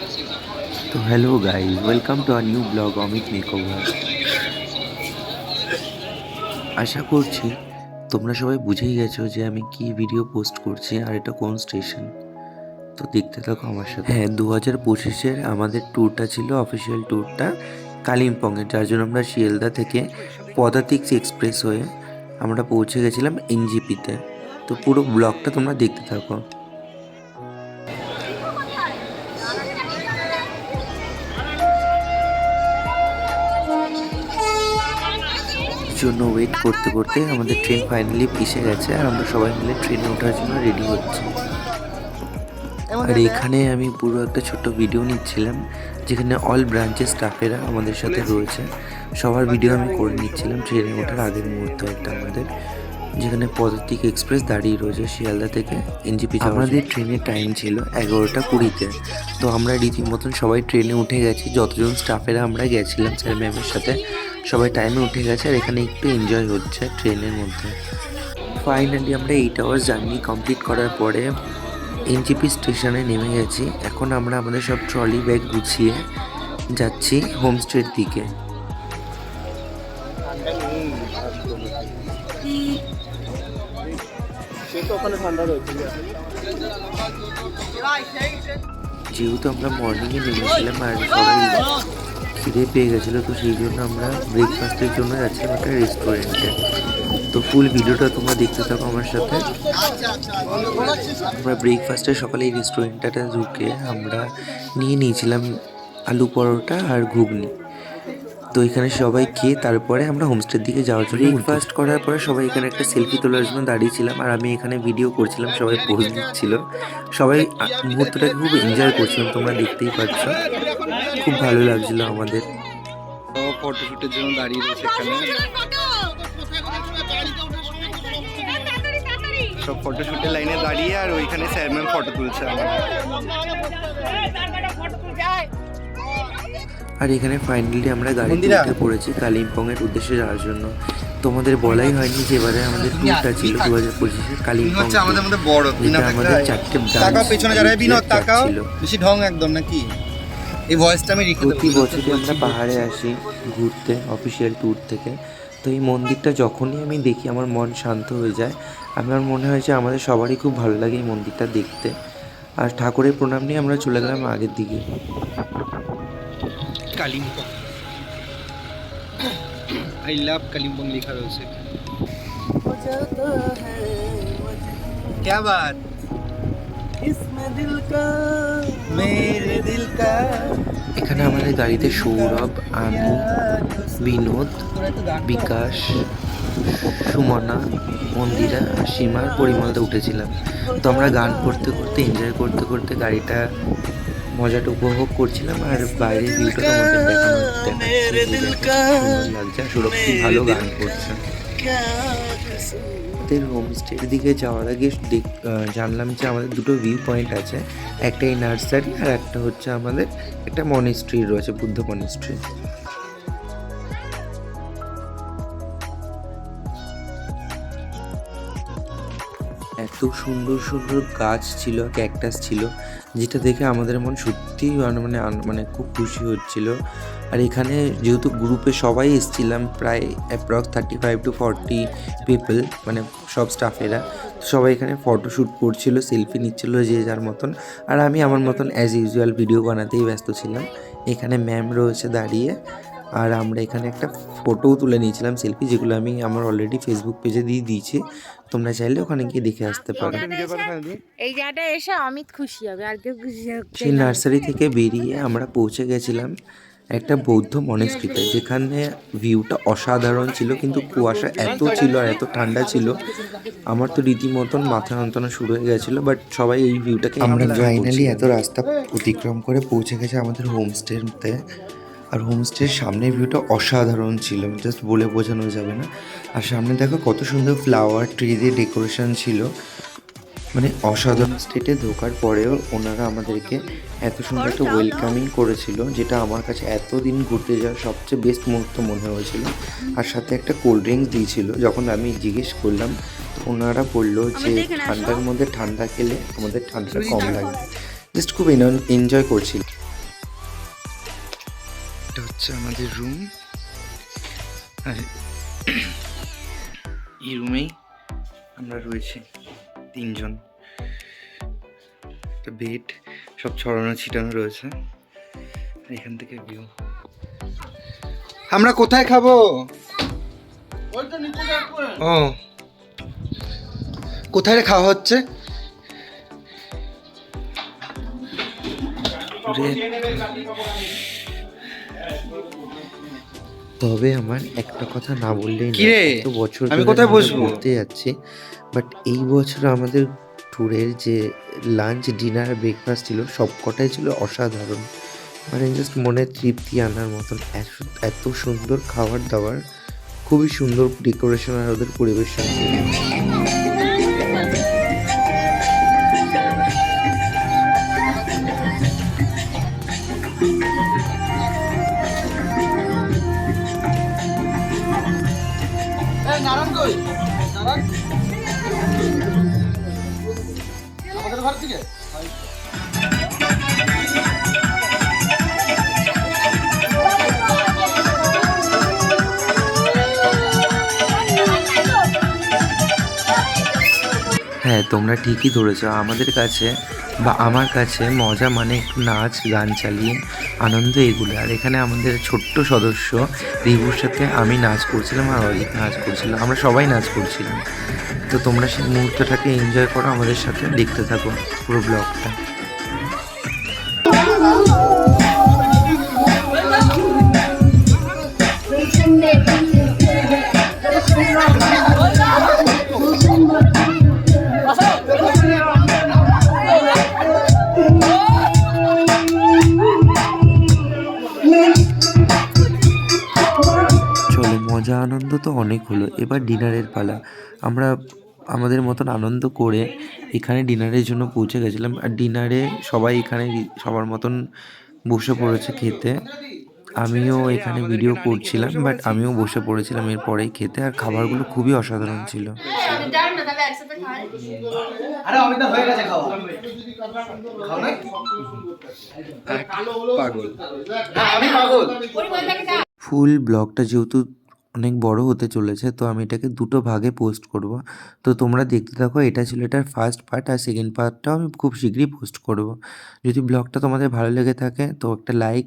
तो hello guys, welcome to our new blog Amit makeover. আশা করছি তোমরা সবাই বুঝেই গেছো যে আমি কি ভিডিও পোস্ট করছি আর এটা কোন স্টেশন। তো দেখতে থাকো আমার সাথে। হ্যাঁ, 2025-এর আমাদের ট্যুরটা ছিল, অফিসিয়াল ট্যুরটা কালিম্পংয়ে, যার জন্য আমরা শিয়ালদা থেকে পদাতিক এক্সপ্রেস হয়ে আমরা পৌঁছে গেছিলাম এনজিপিতে। তো পুরো ব্লগটা তোমরা দেখতে থাকো। জন্য ওয়েট করতে করতে আমাদের ট্রেন ফাইনালি এসে গেছে আর আমরা সবাই মিলে ট্রেনে ওঠার জন্য রেডি হচ্ছি। আর এখানে আমি পুরো একটা ছোট্ট ভিডিও নিচ্ছিলাম, যেখানে অল ব্রাঞ্চের স্টাফেরা আমাদের সাথে রয়েছে। সবার ভিডিও আমি করে নিচ্ছিলাম ট্রেনে ওঠার আগের মুহূর্ত একটা আমাদের, যেখানে পদাতিক এক্সপ্রেস দাঁড়িয়ে রয়েছে শিয়ালদা থেকে এনজিপি। আমাদের ট্রেনের টাইম ছিল 11:20-তে। তো আমরা রীতিমতন সবাই ট্রেনে উঠে গেছি, যতজন স্টাফেরা আমরা গেছিলাম স্যার ম্যামের সাথে সবাই টাইমে উঠে গেছে। আর এখানে একটু এনজয় হচ্ছে ট্রেনের মধ্যে। ফাইনালি আমরা 8 আওয়ার্স জার্নি কমপ্লিট করার পরে এনজিপি স্টেশনে নেমে গেছি। এখন আমরা আমাদের সব ট্রলি ব্যাগ গুছিয়ে যাচ্ছি হোমস্টের দিকে। যেহেতু আমরা মর্নিংয়ে নেমেছিলাম আর সবাই খিদে পেয়ে গেছিলো, তো সেই জন্য আমরা ব্রেকফাস্টের জন্য যাচ্ছিলাম একটা রেস্টুরেন্টে। তো ফুল ভিডিওটা তোমরা দেখতে থাকো আমার সাথে। আমরা ব্রেকফাস্টে সকালে এই রেস্টুরেন্টটাতে ঢুকে আমরা নিয়ে নিয়েছিলাম আলু পরোটা আর ঘুগনি। তো এখানে সবাই খেয়ে তারপরে আমরা হোমস্টের দিকে যাওয়ার জন্য ব্রেকফাস্ট করার পরে সবাই এখানে একটা সেলফি তোলার জন্য দাঁড়িয়েছিলাম আর আমি এখানে ভিডিও করছিলাম, সবাই পোজ দিচ্ছিল। সবাই মুহূর্তটাকে খুব এনজয় করছিলাম, তোমরা দেখতেই পাচ্ছ। খুব ভালো লাগছিল আমাদের। ফটোশুটের জন্য দাঁড়িয়ে রয়েছে এখানে, সব ফটোশুটের লাইনে দাঁড়িয়ে, আর ওইখানে স্যার ম্যাম ফটো তুলছে আমাদের। আর এখানে ফাইনালি আমরা গাড়িতে উঠে পড়েছি কালিম্পংয়ের উদ্দেশ্যে যাওয়ার জন্য। তোমাদের বলাই হয়নি যে এবারে আমাদের ট্যুরটা ছিল 2025-এর কালিম্পং, যেটা আমাদের 4টে ব্রাঞ্চ ছিল। বেশি ঢং একদম নাকি এই ভয়েসটা আমি রেখে দেব। প্রতি বছরই আমরা পাহাড়ে আসি ঘুরতে অফিসিয়াল ট্যুর থেকে। তো এই মন্দিরটা যখনই আমি দেখি আমার মন শান্ত হয়ে যায়। আমার মনে হয় যে আমাদের সবারই খুব ভালো লাগে এই মন্দিরটা দেখতে। আর ঠাকুরের প্রণাম নিয়ে আমরা চলে গেলাম আগের দিকে। কালিম্পং, আই লাভ কালিম্পং লেখা রয়েছে। क्या बात इसमें दिल का मेरे दिल का। এখানে আমাদের গাড়িতে সৌরভ, আমি, বিনোদ, বিকাশ, সুমনা, মন্দিরা, সীমার, পরিমলদা উঠেছিলাম। তো আমরা গান করতে করতে এনজয় করতে করতে গাড়িটা মজাটা উপভোগ করছিলাম। আর বাইরের ভিউটা তোমাদের দেখানো লাগছে। আর সৌরভ খুব ভালো গান করছে। আমাদের হোমস্টের দিকে যাওয়ার আগে জানলাম যে আমাদের দুটো ভিউ পয়েন্ট আছে, একটা এই নার্সারি আর একটা হচ্ছে আমাদের একটা মনিস্ট্রি রয়েছে, বুদ্ধ মনিস্ট্রি। এত সুন্দর সুন্দর গাছ ছিল, ক্যাকটাস ছিল, যেটা দেখে আমাদের মন সত্যিই মানে খুব খুশি হচ্ছিল। আর এখানে যেহেতু গ্রুপে সবাই এসেছিলাম, প্রায় অ্যাপ্রক্স 35 to 40 পিপল, মানে সব স্টাফেরা, সবাই এখানে ফটোশ্যুট করছিল, সেলফি নিচ্ছিল যে যার মতন। আর আমি আমার মতন অ্যাজ ইউজুয়াল ভিডিও বানাতেই ব্যস্ত ছিলাম। এখানে ম্যাম রয়েছে দাঁড়িয়ে, আর আমরা এখানে একটা ফটোও তুলে নিয়েছিলাম সেলফি, যেগুলো আমি আমার অলরেডি ফেসবুক পেজে দিয়ে দিয়েছি। তোমরা চাইলে ওখানে গিয়ে দেখে আসতে পারো। এই জায়গাটা এসে অমিত খুশি হবে, আর কেউ খুশি হবে। সেই নার্সারি থেকে বেরিয়ে আমরা পৌঁছে গেছিলাম একটা বৌদ্ধ মনেস্ট্রিতে, যেখানে ভিউটা অসাধারণ ছিল, কিন্তু কুয়াশা এত ছিল আর এত ঠান্ডা ছিল, আমার তো রীতিমতন মাথা যন্ত্রণা শুরু হয়ে গেছিলো। বাট সবাই এই ভিউটাকে আমরা ফাইনালি এত রাস্তা অতিক্রম করে পৌঁছে গেছে আমাদের হোমস্টেতে। আর হোমস্টের সামনের ভিউটা অসাধারণ ছিল, জাস্ট বলে বোঝানো যাবে না। আর সামনে দেখো কত সুন্দর ফ্লাওয়ার ট্রি দিয়ে ডেকোরেশন ছিল, মানে অসাধারণ। স্টেটে ঢোকার পরেও ওনারা আমাদেরকে এত সুন্দর একটা ওয়েলকামিং করেছিল, যেটা আমার কাছে এতদিন ঘুরতে যাওয়ার সবচেয়ে বেস্ট মুহূর্ত মনে হয়েছিল। আর সাথে একটা কোল্ড ড্রিঙ্কস দিয়েছিল। যখন আমি জিজ্ঞেস করলাম, তো ওনারা বললো যে ঠান্ডার মধ্যে ঠান্ডা খেলে আমাদের ঠান্ডাটা কম লাগে। জাস্ট খুব এনজয় করছিল। এটা হচ্ছে আমাদের রুম, আর এই রুমেই আমরা রয়েছি 3 জন। একটা বেড, সব ছড়ানো ছিটানো রয়েছে। এখান থেকে ভিউ। আমরা কোথায় খাবো? ও, কোথায় খাওয়া হচ্ছে? তবে আমার একটা কথা না বললেই কি না, রে? এত বছর আমি ধরে কোথায় আমরা বসবো? ঘুরতে যাচ্ছি, বাট এই বছর আমাদের ট্যুরের যে লাঞ্চ, ডিনার, ব্রেকফাস্ট ছিল সব কটাই ছিল অসাধারণ। মানে জাস্ট মনে তৃপ্তি আনার মতন, এত এত সুন্দর খাবার দাবার, খুবই সুন্দর ডেকোরেশন আর ওদের পরিবেশন ছিল। হ্যাঁ, তোমরা ঠিকই ধরেছ। আমাদের কাছে বা আমার কাছে মজা মানে একটু নাচ গান চালিয়ে আনন্দ, এগুলো। আর এখানে আমাদের ছোট্ট সদস্য রিভুর সাথে আমি নাচ করছিলাম আর অরিক নাচ করছিলাম, আমরা সবাই নাচ করছিলাম। তো তোমরা সেই মুহূর্তটাকে এনজয় করো, আমাদের সাথে দেখতে থাকো পুরো ব্লগটা। চলো, মজা আনন্দ তো অনেক হলো, এবার ডিনারের পালা। আমরা আমাদের মতন আনন্দ করে এখানে ডিনারের জন্য পৌঁছে গেছিলাম। আর ডিনারে সবাই এখানে সবার মতন বসে পড়েছে খেতে। আমিও এখানে ভিডিও করছিলাম, বাট আমিও বসে পড়েছিলাম এরপরেই খেতে। আর খাবারগুলো খুবই অসাধারণ ছিল। ফুল ব্লগটা যেহেতু অনেক বড় হতে চলেছে, তো আমি এটাকে দুটো ভাগে পোস্ট করব। তো তোমরা দেখতে থাকো। এটা ছিল এটার ফার্স্ট পার্ট, আর সেকেন্ড পার্টটাও আমি খুব শীঘ্রই পোস্ট করব। যদি ব্লগটা তোমাদের ভালো লেগে থাকে তো একটা লাইক,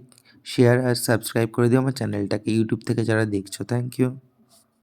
শেয়ার আর সাবস্ক্রাইব করে দিও আমার চ্যানেলটাকে, ইউটিউব থেকে যারা দেখছো। Thank you.